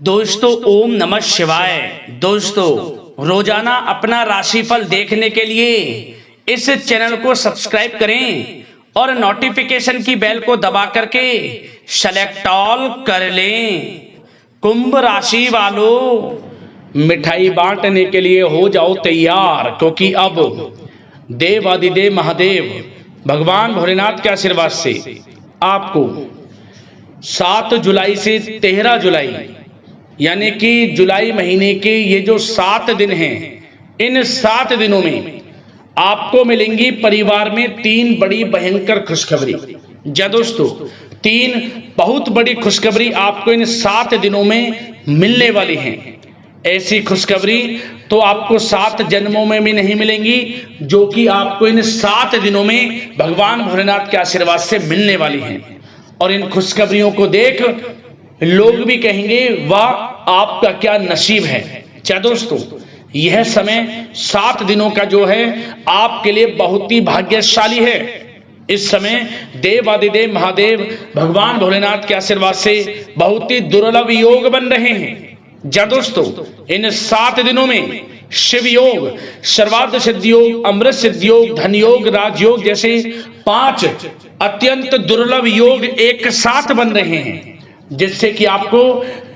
दोस्तों ओम नमः शिवाय। दोस्तों रोजाना अपना राशिफल देखने के लिए इस चैनल को सब्सक्राइब करें और नोटिफिकेशन की बेल को दबा करके सेलेक्ट ऑल कर लें। कुंभ राशि वालों, मिठाई बांटने के लिए हो जाओ तैयार, क्योंकि अब देवादिदेव महादेव भगवान भोलेनाथ के आशीर्वाद से आपको 7 जुलाई से 13 जुलाई यानी कि जुलाई महीने के ये जो 7 दिन हैं, इन 7 दिनों में आपको मिलेंगी परिवार में 3 बड़ी भयंकर खुशखबरी। जी दोस्तों, 3 बहुत बड़ी खुशखबरी आपको इन 7 दिनों में मिलने वाली हैं। ऐसी खुशखबरी तो आपको 7 जन्मों में भी नहीं मिलेंगी, जो कि आपको इन 7 दिनों में भगवान भोलेनाथ के आशीर्वाद से मिलने वाली हैं। और इन खुशखबरियों को देख लोग भी कहेंगे वाह आपका क्या नसीब है। क्या दोस्तों, यह समय 7 दिनों का जो है आपके लिए बहुत ही भाग्यशाली है। इस समय देवादिदेव महादेव भगवान भोलेनाथ के आशीर्वाद से बहुत ही दुर्लभ योग बन रहे हैं। जा दोस्तों, इन 7 दिनों में शिव योग, सर्वार्थ सिद्धि योग, अमृत सिद्धि योग, धन योग, राजयोग जैसे 5 अत्यंत दुर्लभ योग एक साथ बन रहे हैं, जिससे कि आपको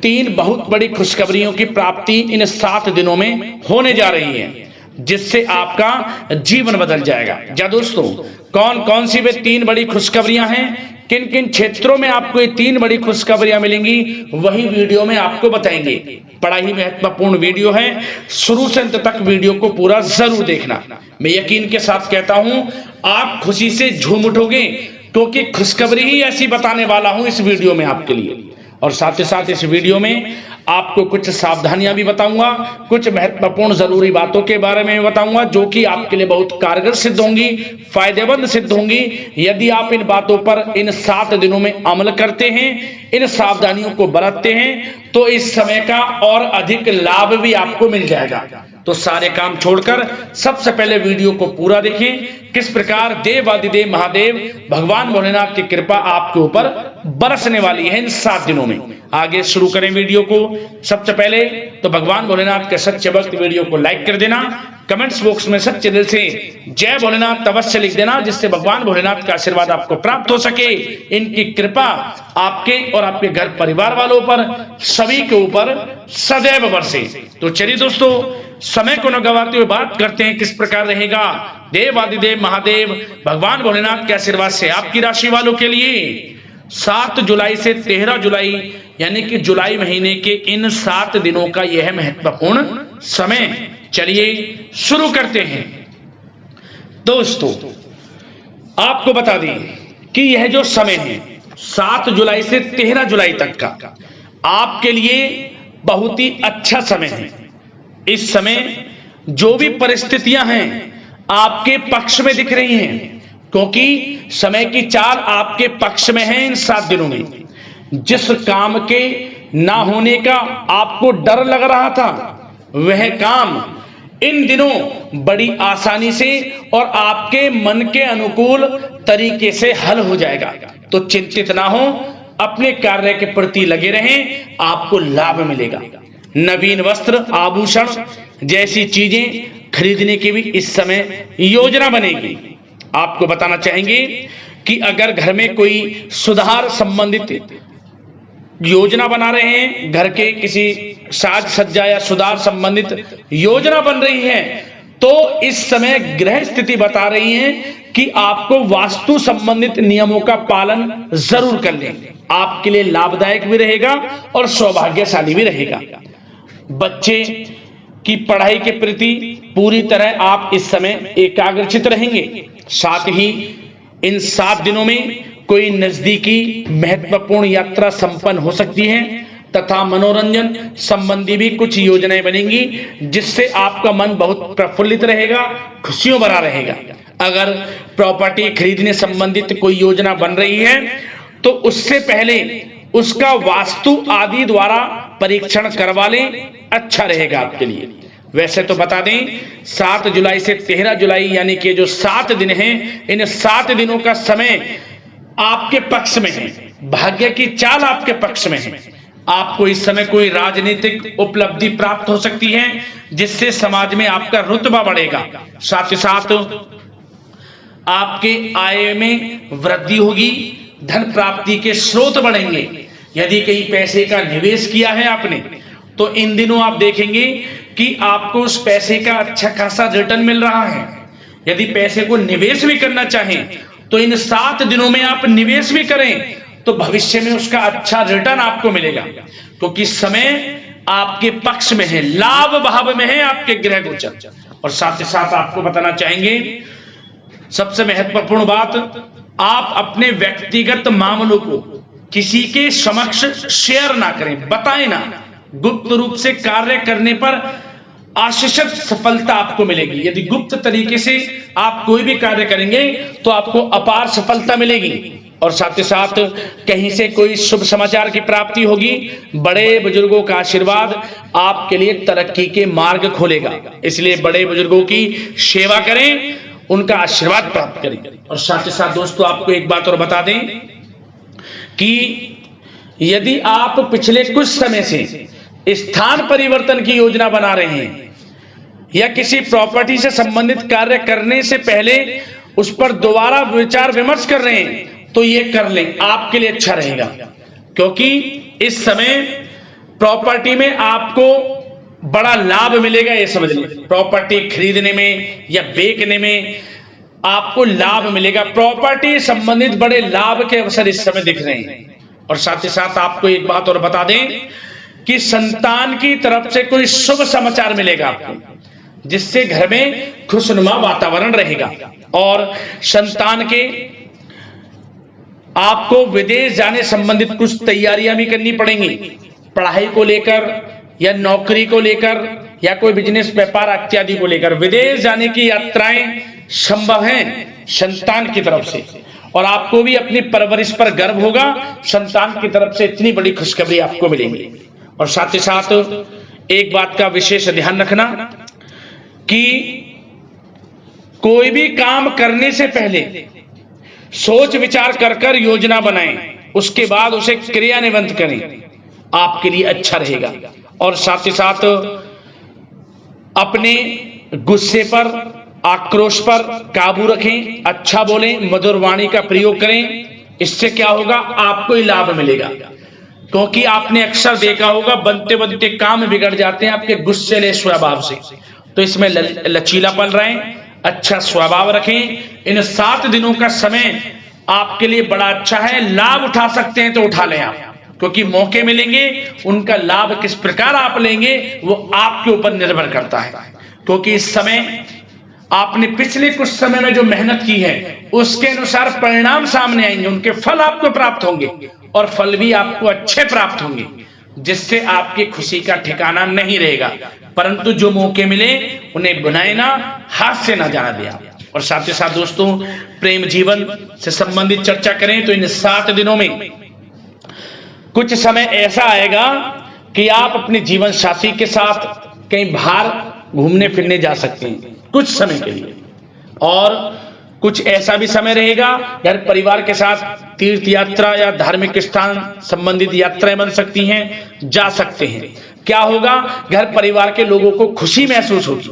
3 बहुत बड़ी खुशखबरियों की प्राप्ति इन 7 दिनों में होने जा रही है, जिससे आपका जीवन बदल जाएगा। जा दोस्तों, कौन कौन सी वे 3 बड़ी खुशखबरियां हैं, किन किन क्षेत्रों में आपको ये 3 बड़ी खुशखबरियां मिलेंगी, वही वीडियो में आपको बताएंगे। बड़ा ही महत्वपूर्ण वीडियो है, शुरू से अंत तक वीडियो को पूरा जरूर देखना। मैं यकीन के साथ कहता हूं आप खुशी से झूम उठोगे, क्योंकि खुशखबरी ही ऐसी बताने वाला हूं इस वीडियो में आपके लिए। और साथ ही साथ इस वीडियो में आपको कुछ सावधानियां भी बताऊंगा, कुछ महत्वपूर्ण जरूरी बातों के बारे में बताऊंगा, जो कि आपके लिए बहुत कारगर सिद्ध होंगी, फायदेमंद सिद्ध होंगी। यदि आप इन बातों पर इन 7 दिनों में अमल करते हैं, इन सावधानियों को बरतते हैं, तो इस समय का और अधिक लाभ भी आपको मिल जाएगा। तो सारे काम छोड़कर सबसे पहले वीडियो को पूरा देखें, किस प्रकार देवादिदेव महादेव भगवान भोलेनाथ की कृपा आपके ऊपर बरसने वाली है इन 7 दिनों में। आगे शुरू करें वीडियो को। सबसे पहले तो भगवान भोलेनाथ के सच्चे भक्त वीडियो को लाइक कर देना, कमेंट्स बॉक्स में सच्चे दिल से जय भोलेनाथ अवश्य लिख देना, जिससे भगवान भोलेनाथ का आशीर्वाद आपको प्राप्त हो सके, इनकी कृपा आपके और आपके घर परिवार वालों पर, सभी के ऊपर सदैव बरसे। तो चलिए दोस्तों, समय को न गवाते हुए बात करते हैं किस प्रकार रहेगा देवादिदेव महादेव भगवान भोलेनाथ के आशीर्वाद से आपकी राशि वालों के लिए 7 जुलाई से 13 जुलाई यानी कि जुलाई महीने के इन 7 दिनों का यह महत्वपूर्ण समय। चलिए शुरू करते हैं। दोस्तों, आपको बता दें कि यह जो समय है 7 जुलाई से 13 जुलाई तक का आपके लिए बहुत ही अच्छा समय है। इस समय जो भी परिस्थितियां हैं आपके पक्ष में दिख रही हैं, क्योंकि समय की चाल आपके पक्ष में है। इन 7 दिनों में जिस काम के ना होने का आपको डर लग रहा था, वह काम इन दिनों बड़ी आसानी से और आपके मन के अनुकूल तरीके से हल हो जाएगा। तो चिंतित ना हो, अपने कार्य के प्रति लगे रहें, आपको लाभ मिलेगा। नवीन वस्त्र, आभूषण जैसी चीजें खरीदने की भी इस समय योजना बनेगी। आपको बताना चाहेंगे कि अगर घर में कोई सुधार संबंधित योजना बना रहे हैं, घर के किसी साज सज्जा या सुधार संबंधित योजना बन रही है, तो इस समय ग्रह स्थिति बता रही है कि आपको वास्तु संबंधित नियमों का पालन जरूर कर लें। आपके लिए लाभदायक भी रहेगा और सौभाग्यशाली भी रहेगा। बच्चे की पढ़ाई के प्रति पूरी तरह आप इस समय एकाग्रचित रहेंगे। साथ ही इन 7 दिनों में कोई नजदीकी महत्वपूर्ण यात्रा संपन्न हो सकती है, तथा मनोरंजन संबंधी भी कुछ योजनाएं बनेंगी, जिससे आपका मन बहुत प्रफुल्लित रहेगा, खुशियों भरा रहेगा। अगर प्रॉपर्टी खरीदने संबंधित कोई योजना बन रही है, तो उससे पहले उसका वास्तु आदि द्वारा परीक्षण करवा लें, अच्छा रहेगा आपके लिए। वैसे तो बता दें 7 जुलाई से 13 जुलाई यानी कि जो 7 दिन हैं, इन 7 दिनों का समय आपके पक्ष में है, भाग्य की चाल आपके पक्ष में है। आपको इस समय कोई राजनीतिक उपलब्धि प्राप्त हो सकती है जिससे समाज में आपका रुतबा बढ़ेगा। साथ ही साथ आपके आय में वृद्धि होगी, धन प्राप्ति के स्रोत बढ़ेंगे। यदि कहीं पैसे का निवेश किया है आपने तो इन दिनों आप देखेंगे कि आपको उस पैसे का अच्छा खासा रिटर्न मिल रहा है। यदि पैसे को निवेश भी करना चाहें तो इन 7 दिनों में आप निवेश भी करें तो भविष्य में उसका अच्छा रिटर्न आपको मिलेगा, क्योंकि समय आपके पक्ष में है, लाभ भाव में है आपके ग्रह गोचर। और साथ ही साथ आपको बताना चाहेंगे सबसे महत्वपूर्ण बात, आप अपने व्यक्तिगत मामलों को किसी के समक्ष शेयर ना करें, बताएं ना। गुप्त रूप से कार्य करने पर आशीषित सफलता आपको मिलेगी। यदि गुप्त तरीके से आप कोई भी कार्य करेंगे तो आपको अपार सफलता मिलेगी। और साथ ही साथ कहीं से कोई शुभ समाचार की प्राप्ति होगी। बड़े बुजुर्गों का आशीर्वाद आपके लिए तरक्की के मार्ग खोलेगा, इसलिए बड़े बुजुर्गों की सेवा करें, उनका आशीर्वाद प्राप्त करें। और साथ ही साथ दोस्तों आपको एक बात और बता दें कि यदि आप पिछले कुछ समय से स्थान परिवर्तन की योजना बना रहे हैं या किसी प्रॉपर्टी से संबंधित कार्य करने से पहले उस पर दोबारा विचार विमर्श कर रहे हैं तो ये कर लें, आपके लिए अच्छा रहेगा। क्योंकि इस समय प्रॉपर्टी में आपको बड़ा लाभ मिलेगा, ये समझ लें। प्रॉपर्टी खरीदने में या बेचने में आपको लाभ मिलेगा। प्रॉपर्टी संबंधित बड़े लाभ के अवसर इस समय दिख रहे हैं। और साथ ही साथ आपको एक बात और बता दें कि संतान की तरफ से कोई शुभ समाचार मिलेगा आपको, जिससे घर में खुशनुमा वातावरण रहेगा। और संतान के आपको विदेश जाने संबंधित कुछ तैयारियां भी करनी पड़ेंगी, पढ़ाई को लेकर या नौकरी को लेकर या कोई बिजनेस व्यापार इत्यादि को लेकर विदेश जाने की यात्राएं संभव हैं संतान की तरफ से। और आपको भी अपनी परवरिश पर गर्व होगा, संतान की तरफ से इतनी बड़ी खुशखबरी आपको मिलेगी। और साथ ही साथ एक बात का विशेष ध्यान रखना कि कोई भी काम करने से पहले सोच विचार कर योजना बनाएं, उसके बाद उसे क्रियान्वयन करें, आपके लिए अच्छा रहेगा। और साथ ही साथ अपने गुस्से पर, आक्रोश पर काबू रखें, अच्छा बोलें, मधुर वाणी का प्रयोग करें। इससे क्या होगा, आपको ही लाभ मिलेगा। क्योंकि आपने अक्सर देखा होगा बनते बनते काम बिगड़ जाते हैं आपके गुस्सेले स्वभाव से। तो इसमें लचीलापन रहें, अच्छा स्वभाव रखें। इन 7 दिनों का समय आपके लिए बड़ा अच्छा है, लाभ उठा सकते हैं तो उठा लें आप, क्योंकि मौके मिलेंगे, उनका लाभ किस प्रकार आप लेंगे वो आपके ऊपर निर्भर करता है। क्योंकि इस समय आपने पिछले कुछ समय में जो मेहनत की है उसके अनुसार परिणाम सामने आएंगे, उनके फल आपको प्राप्त होंगे और फल भी आपको अच्छे प्राप्त होंगे, जिससे आपकी खुशी का ठिकाना नहीं रहेगा। परंतु जो मौके मिले उन्हें बुनाए ना, हाथ से ना जाने दिया। और साथ ही साथ दोस्तों प्रेम जीवन से संबंधित चर्चा करें तो इन 7 दिनों में कुछ समय ऐसा आएगा कि आप अपने जीवन साथी के साथ कहीं बाहर घूमने फिरने जा सकते हैं कुछ समय के लिए। और कुछ ऐसा भी समय रहेगा घर परिवार के साथ तीर्थ यात्रा या धार्मिक स्थान संबंधित यात्राएं बन सकती हैं, जा सकते हैं। क्या होगा, घर परिवार के लोगों को खुशी महसूस होगी।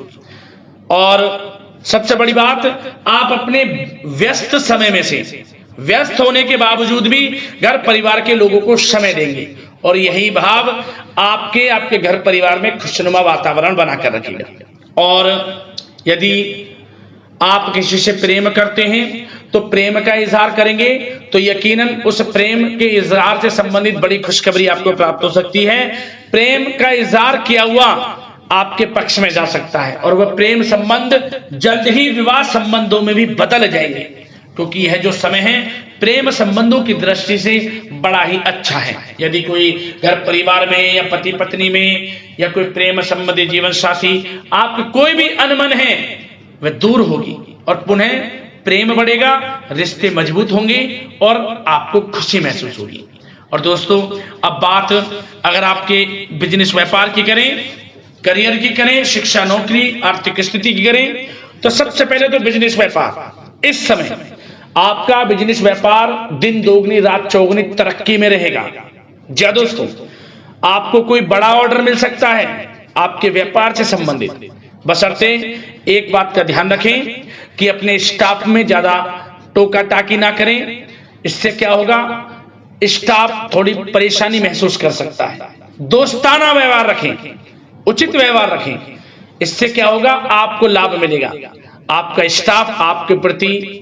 और सबसे बड़ी बात, आप अपने व्यस्त समय में से व्यस्त होने के बावजूद भी घर परिवार के लोगों को समय देंगे और यही भाव आपके घर परिवार में खुशनुमा वातावरण बनाकर रखेगा। और यदि आप किसी से प्रेम करते हैं तो प्रेम का इजहार करेंगे तो यकीनन उस प्रेम के इजहार से संबंधित बड़ी खुशखबरी आपको प्राप्त हो सकती है। प्रेम का इजहार किया हुआ आपके पक्ष में जा सकता है और वह प्रेम संबंध जल्द ही विवाह संबंधों में भी बदल जाएंगे, क्योंकि यह जो समय है प्रेम संबंधों की दृष्टि से बड़ा ही अच्छा है। यदि कोई घर परिवार में या पति पत्नी में या कोई प्रेम संबंधी जीवन साथी आपके कोई भी अनमन है वह दूर होगी और पुनः प्रेम बढ़ेगा, रिश्ते मजबूत होंगे और आपको खुशी महसूस होगी। और दोस्तों अब बात अगर आपके बिजनेस व्यापार की करें, करियर की करें, शिक्षा नौकरी आर्थिक स्थिति की करें, तो सबसे पहले तो बिजनेस व्यापार इस समय आपका बिजनेस व्यापार दिन दोगुनी रात चौगुनी तरक्की में रहेगा। जी दोस्तों, आपको कोई बड़ा ऑर्डर मिल सकता है आपके व्यापार से संबंधित। बशर्ते एक बात का ध्यान रखें कि अपने स्टाफ में ज्यादा टोका टाकी ना करें। इससे क्या होगा, स्टाफ थोड़ी परेशानी महसूस कर सकता है। दोस्ताना व्यवहार रखें, उचित व्यवहार रखें। इससे क्या होगा, आपको लाभ मिलेगा। आपका स्टाफ आपके प्रति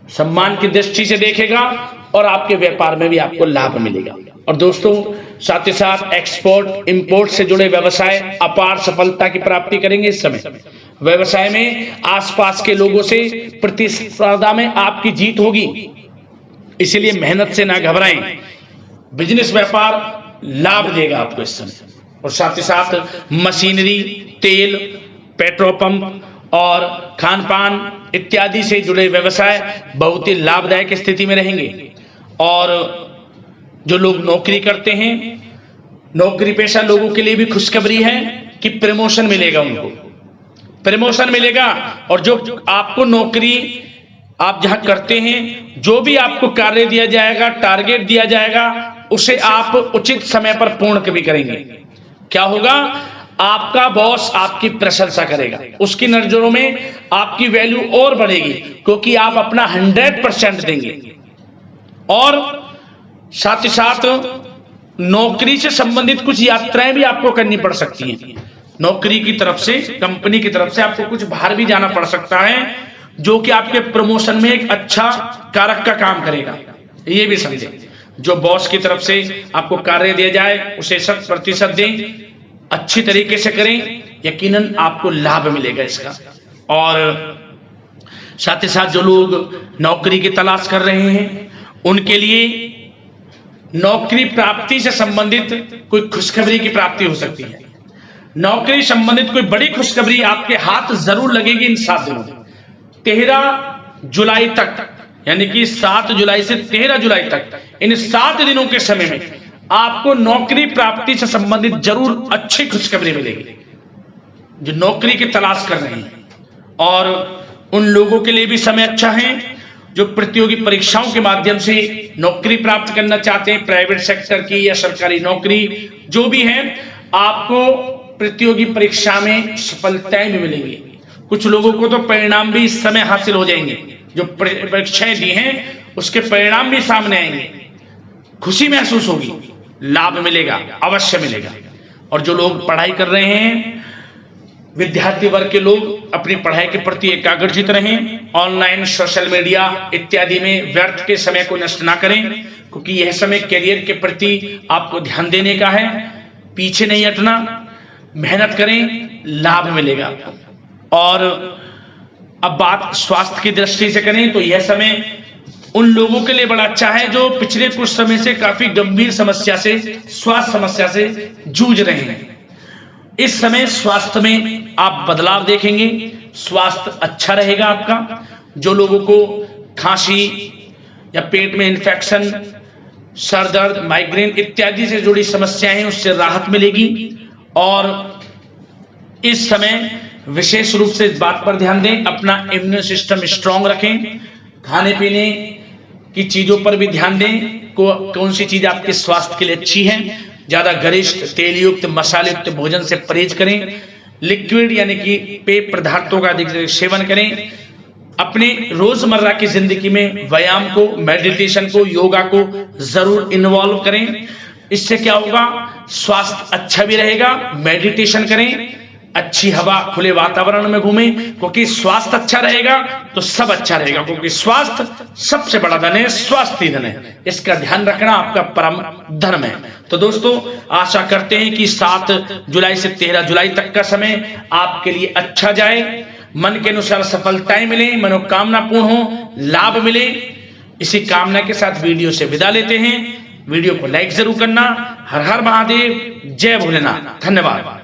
सम्मान की दृष्टि से देखेगा और आपके व्यापार में भी आपको लाभ मिलेगा। और दोस्तों, साथ ही साथ एक्सपोर्ट इंपोर्ट से जुड़े व्यवसाय अपार सफलता की प्राप्ति करेंगे। इस समय व्यवसाय में आसपास के लोगों से प्रतिस्पर्धा में आपकी जीत होगी, इसलिए मेहनत से ना घबराएं। बिजनेस व्यापार लाभ देगा आपको इस समय। और साथ ही साथ मशीनरी, तेल, पेट्रोल पंप और खान पान इत्यादि से जुड़े व्यवसाय बहुत ही लाभदायक स्थिति में रहेंगे। और जो लोग नौकरी करते हैं, नौकरी पेशा लोगों के लिए भी खुशखबरी है कि प्रमोशन मिलेगा, उनको प्रमोशन मिलेगा। और जो आपको नौकरी आप जहां करते हैं, जो भी आपको कार्य दिया जाएगा, टारगेट दिया जाएगा, उसे आप उचित समय पर पूर्ण भी करेंगे। क्या होगा, आपका बॉस आपकी प्रशंसा करेगा, उसकी नजरों में आपकी वैल्यू और बढ़ेगी, क्योंकि आप अपना 100% देंगे। और साथ ही साथ नौकरी से संबंधित कुछ यात्राएं भी आपको करनी पड़ सकती हैं। नौकरी की तरफ से, कंपनी की तरफ से आपको कुछ बाहर भी जाना पड़ सकता है, जो कि आपके प्रमोशन में एक अच्छा कारक का काम करेगा। ये भी समझें, जो बॉस की तरफ से आपको कार्य दिया जाए उसे 100% दें, अच्छी तरीके से करें, यकीनन आपको लाभ मिलेगा इसका। और साथ ही साथ जो लोग नौकरी की तलाश कर रहे हैं, उनके लिए नौकरी प्राप्ति से संबंधित कोई खुशखबरी की प्राप्ति हो सकती है। नौकरी संबंधित कोई बड़ी खुशखबरी आपके हाथ जरूर लगेगी इन 7 दिनों में। 13 जुलाई तक, यानी कि 7 जुलाई से 13 जुलाई तक, इन 7 दिनों के समय में आपको नौकरी प्राप्ति से संबंधित जरूर अच्छी खुशखबरी मिलेगी, जो नौकरी की तलाश कर रहे हैं। और उन लोगों के लिए भी समय अच्छा है जो प्रतियोगी परीक्षाओं के माध्यम से नौकरी प्राप्त करना चाहते हैं, प्राइवेट सेक्टर की या सरकारी नौकरी जो भी है। आपको प्रतियोगी परीक्षा में सफलताएं भी मिलेंगी। कुछ लोगों को तो परिणाम भी इस समय हासिल हो जाएंगे, जो परीक्षाएं दी हैं उसके परिणाम भी सामने आएंगे, खुशी महसूस होगी, लाभ मिलेगा, अवश्य मिलेगा। और जो लोग पढ़ाई कर रहे हैं, विद्यार्थी वर्ग के लोग अपनी पढ़ाई के प्रति एकाग्रचित रहें। ऑनलाइन, सोशल मीडिया इत्यादि में व्यर्थ के समय को नष्ट ना करें, क्योंकि यह समय करियर के प्रति आपको ध्यान देने का है। पीछे नहीं हटना, मेहनत करें, लाभ मिलेगा। और अब बात स्वास्थ्य की दृष्टि से करें तो यह समय उन लोगों के लिए बड़ा अच्छा है जो पिछले कुछ समय से काफी गंभीर समस्या से, स्वास्थ्य समस्या से जूझ रहे हैं। इस समय स्वास्थ्य में आप बदलाव देखेंगे, स्वास्थ्य अच्छा रहेगा आपका। जो लोगों को खांसी या पेट में इन्फेक्शन, सर दर्द, माइग्रेन इत्यादि से जुड़ी समस्याएं हैं, उससे राहत मिलेगी। और इस समय विशेष रूप से इस बात पर ध्यान दें, अपना इम्यून सिस्टम स्ट्रांग रखें। खाने पीने की चीजों पर भी ध्यान दें, कौन सी चीज आपके स्वास्थ्य के लिए अच्छी है। ज्यादा गरिष्ठ, तेल युक्त, मसाले युक्त भोजन से परहेज करें। लिक्विड यानी कि पेय पदार्थों का अधिक सेवन करें। अपने रोजमर्रा की जिंदगी में व्यायाम को, मेडिटेशन को, योगा को जरूर इन्वॉल्व करें। इससे क्या होगा, स्वास्थ्य अच्छा भी रहेगा। मेडिटेशन करें, अच्छी हवा, खुले वातावरण में घूमें, क्योंकि स्वास्थ्य अच्छा रहेगा तो सब अच्छा रहेगा। क्योंकि स्वास्थ्य सबसे बड़ा धन है, स्वास्थ्य ही धन है। इसका ध्यान रखना आपका परम धर्म है। तो दोस्तों, आशा करते हैं कि 7 जुलाई से 13 जुलाई तक का समय आपके लिए अच्छा जाए, मन के अनुसार सफलताएं मिले, मनोकामना पूर्ण हो, लाभ मिले। इसी कामना के साथ वीडियो से विदा लेते हैं। वीडियो को लाइक जरूर करना। हर हर महादेव, जय भोलेनाथ, धन्यवाद।